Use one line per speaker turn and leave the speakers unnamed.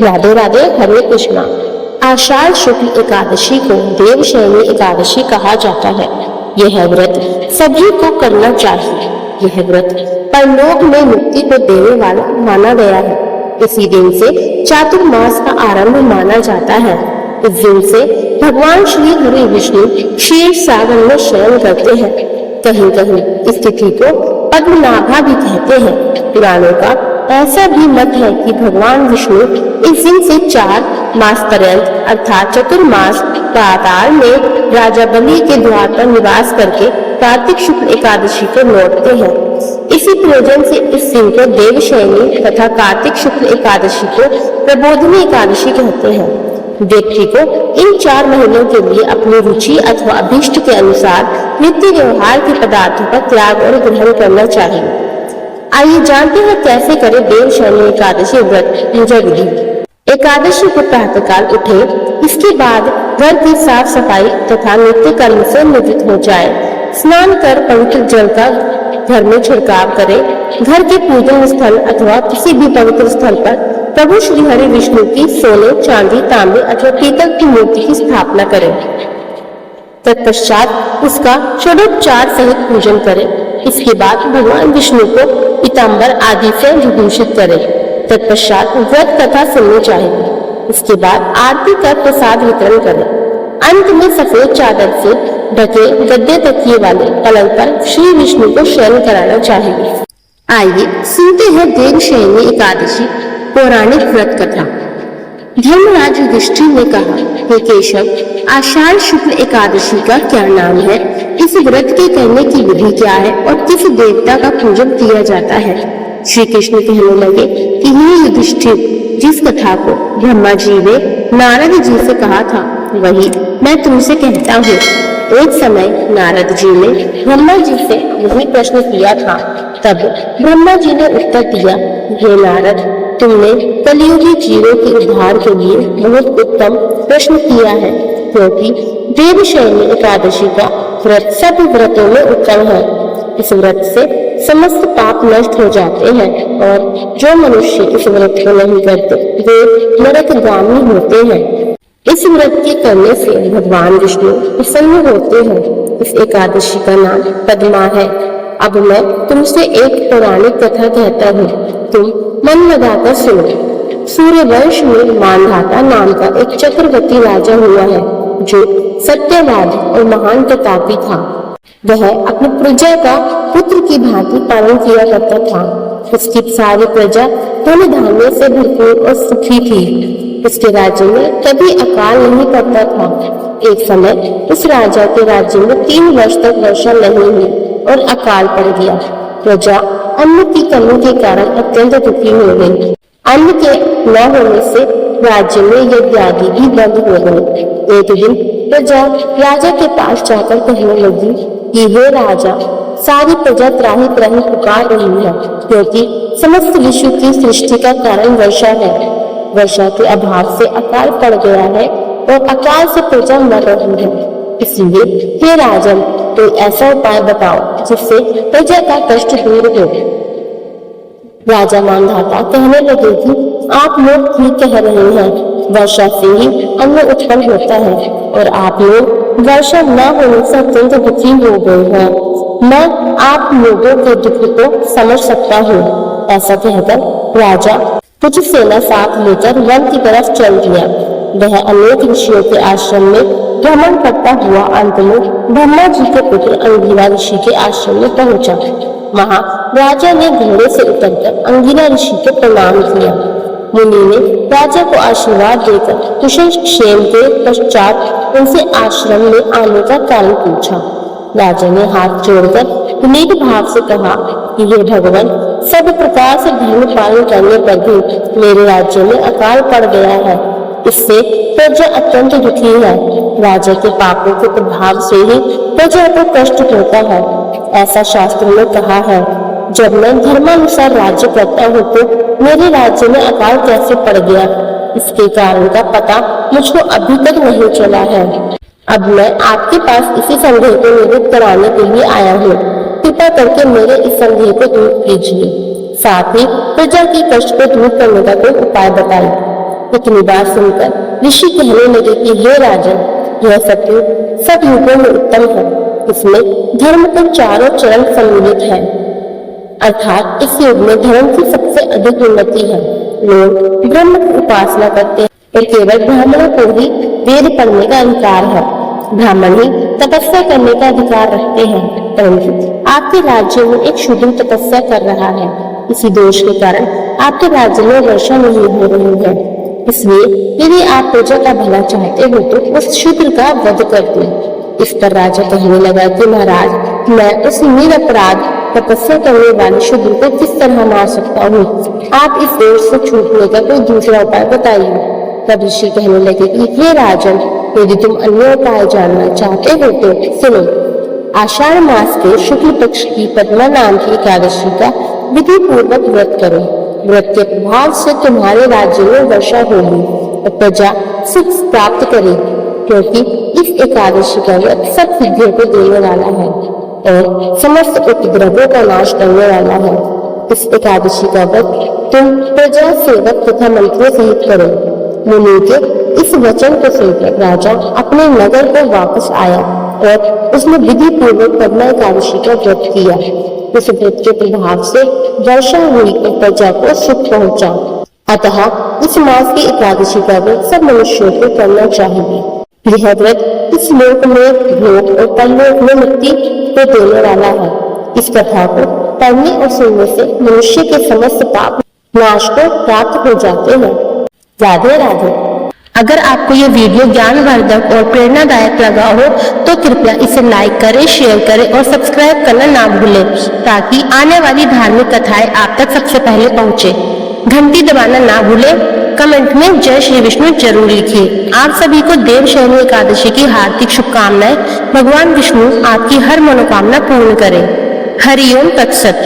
राधे राधे, हरे कृष्णा। आषाढ़ शुक्ल एकादशी को देवशयनी एकादशी कहा जाता है। यह व्रत सभी को करना चाहिए। यह व्रत परलोक में मुक्ति को देने वाला माना गया है। इसी दिन से चातुर्मास का आरंभ माना जाता है। इस दिन से भगवान श्री हरि विष्णु क्षीर सागर में शयन करते हैं। कहीं कहीं इस तिथि को पद्मनाभा भी कहते हैं। पुराणों का ऐसा भी मत है कि भगवान विष्णु इस दिन से 4 मास पर्यंत अर्थात चतुर्मास काल में राजा बलि के द्वार पर निवास करके कार्तिक शुक्ल एकादशी को लौटते हैं। इसी प्रयोजन से इस दिन को देवशयनी तथा कार्तिक शुक्ल एकादशी को प्रबोधिनी एकादशी कहते हैं। व्यक्ति को इन 4 महीनों के लिए अपनी रुचि अथवा अभीष्ट के अनुसार नित्य व्यवहार के पदार्थों का त्याग और ग्रहण करना चाहिए। आइए जानते हैं कैसे करें देवशयनी एकादशी व्रत पूजा विधि। एकादशी को प्रातःकाल उठे, इसके बाद घर की साफ सफाई तथा नित्य कर्म से निवृत्त हो जाए। स्नान कर पवित्र जल का घर में छिड़काव करें। घर के पूजन स्थल अथवा किसी भी पवित्र स्थल पर प्रभु श्री हरि विष्णु की सोने, चांदी, तांबे अथवा पीतल की मूर्ति की स्थापना करें। तत्पश्चात उसका षोडोपचार सहित पूजन करें। इसके बाद भगवान विष्णु को पीताम्बर आदि से विभूषित करें। तत्पश्चात व्रत कथा सुननी चाहिए। इसके बाद आरती कर प्रसाद वितरण करें। अंत में सफेद चादर से ढके गद्दे तकिए वाले पलंग पर श्री विष्णु को शयन कराना चाहिए। आइए सुनते हैं देवशयनी एकादशी पौराणिक व्रत कथा। धर्मराज युधिष्ठिर ने कहा, हे केशव, आषाढ़ शुक्ल एकादशी का क्या नाम है? इस व्रत के करने की विधि क्या है और किस देवता का पूजन किया जाता है? श्री कृष्ण कहने लगे कि हे युधिष्ठिर, जिस कथा को ब्रह्मा जी ने नारद जी से कहा था वही मैं तुमसे कहता हूँ। एक समय नारद जी ने ब्रह्मा जी से वही प्रश्न किया था। तब ब्रह्मा जी ने उत्तर दिया, हे नारद, तुमने कलियुगी जीवों के उद्धार के लिए बहुत उत्तम प्रश्न किया है, क्योंकि देवशयनी एकादशी का व्रत सब व्रतों में उत्तम है। इस व्रत से समस्त पाप नष्ट हो जाते हैं और जो मनुष्य इस व्रत को नहीं करते वे नरकगामी होते हैं। इस व्रत के करने से भगवान विष्णु प्रसन्न होते हैं। इस एकादशी का नाम पद्मा है। अब मैं तुमसे एक पौराणिक कथा कहता हूँ, तुम मन लगाकर सुनो। सूर्य वंश में मानधाता नाम का एक चक्रवर्ती राजा हुआ है, जो सत्यवादी और महान प्रतापी था। वह अपनी प्रजा का पुत्र की भांति पालन किया करता था। उसकी सारी प्रजा धन धान्य से भरपूर और सुखी थी। उसके राज्य में कभी अकाल नहीं पड़ता था। एक समय उस राजा के राज्य में 3 वर्ष तक वर्षा नहीं हुई और अकाल पड़ गया। प्रजा अन्न की कमी के कारण अत्यंत दुखी हो गई। अन्न के न होने से राज्य में यज्ञ आदि भी बंद हो गए। एक दिन प्रजा राजा के पास जाकर कहने लगी कि हे राजा, सारी प्रजा त्राही त्राही पुकार रही है, क्योंकि समस्त विश्व की सृष्टि का कारण वर्षा है। वर्षा के अभाव से अकाल पड़ गया है और अकाल से प्रजा मर रही है। इसलिए हे राजन, कोई ऐसा उपाय बताओ जिससे प्रजा का कष्ट दूर हो। राजा मानधाता कहने लगे कि आप लोग ठीक कह रहे हैं, वर्षा से ही अन्न उत्पन्न होता है और आप लोग वर्षा न होने से अत्यंत दुखी हो गए हैं। मैं आप लोगों के दुख को समझ सकता हूँ। ऐसा कहकर राजा कुछ सेना साथ लेकर वन की तरफ चल दिया। वह अनेक ऋषियों के आश्रम में भ्रमण करता हुआ अंत में ब्रह्मा जी के पुत्र अंगिरा ऋषि के आश्रम में पहुंचा। वहां राजा ने घोड़े से उतरकर अंगिरा ऋषि को प्रणाम किया। मुनि ने राजा को आशीर्वाद देकर कुशल क्षेम के पश्चात उनसे आश्रम में आने का कारण पूछा। राजा ने हाथ जोड़कर विनीत भाव से कहा कि हे भगवान, सब प्रकार से धर्म पालन करने पर भी मेरे राज्य में अकाल पड़ गया है। इससे प्रजा अत्यंत दुखी है। राजा के पापों के प्रभाव से ही प्रजा को कष्ट होता है। ऐसा शास्त्र में कहा है। जब मैं धर्मानुसार राज्य करता हूँ तो मेरे राज्य में अकाल कैसे पड़ गया, इसके कारण का पता मुझको अभी तक नहीं चला है। अब मैं आपके पास इसी संदेह को निवृत्त कराने के लिए आया हूँ। कृपा करके मेरे इस संदेह को दूर कीजिए, साथ ही प्रजा की कष्ट को दूर करने का कोई उपाय बताइए। इतनी बात सुनकर ऋषि कहने लगे कि हे राजन, यह सतयुग सब युगों में उत्तम है। इसमें धर्म के चारों चरण सम्मिलित है, अर्थात इस युग में धर्म की सबसे अधिक उन्नति है। लोग ब्रह्म की उपासना करते हैं और केवल ब्राह्मणों को ही वेद पढ़ने का अधिकार है। ब्राह्मण ही तपस्या करने का अधिकार रखते हैं, परंतु आपके राज्य में एक शूद्र तपस्या कर रहा है। इसी दोष के कारण आपके राज्य में वर्षा नहीं हो रही है। इसलिए यदि आप प्रजा का भला चाहते हो तो उस शूद्र का वध कर दें। इस पर राजा कहने लगा कि महाराज, मैं उस निरपराध तपस्या करने वाले शूद्र को किस तरह मार सकता हूँ? आप इस दोष से छूटने का कोई दूसरा उपाय बताइए। तब ऋषि कहने लगे कि हे राजन, यदि तुम अन्य उपाय जानना चाहते हो तो सुनो। आषाढ़ मास के शुक्ल पक्ष की पद्मा नाम की एकादशी का विधि पूर्वक व्रत करो। व्रत के प्रभाव से तुम्हारे राज्य में वर्षा होगी और प्रजा सुख प्राप्त करेगी, क्योंकि इस एकादशी का व्रत सब सिद्धियों को देने वाला है और समस्त उपद्रवों का नाश करने वाला है। इस एकादशी का व्रत तुम प्रजा, सेवक तथा मंत्रियों सहित करो। मुनि के इस वचन को सुनकर राजा अपने नगर को वापस आया और उसने विधि पूर्वक पद्मा एकादशी का व्रत किया। इस व्रत के प्रभाव से वर्षा हुई और प्रजा को सुख पहुंचा। अतः इस मास की एकादशी का व्रत सब मनुष्यों को करना चाहिए। यह व्रत इस लोक में भोग और परलोक में मुक्ति को देने वाला है। इस कथा को पढ़ने और सुनने से मनुष्य के समस्त पाप नाश को प्राप्त हो जाते हैं। राधे राधे। अगर आपको ये वीडियो ज्ञानवर्धक और प्रेरणादायक लगा हो तो कृपया इसे लाइक करें, शेयर करें और सब्सक्राइब करना ना भूलें, ताकि आने वाली धार्मिक कथाएं आप तक सबसे पहले पहुंचे। घंटी दबाना ना भूलें। कमेंट में जय श्री विष्णु जरूर लिखिए। आप सभी को देवशयनी एकादशी की हार्दिक शुभकामनाएं। भगवान विष्णु आपकी हर मनोकामना पूर्ण करें। हरि ओम तत्सत।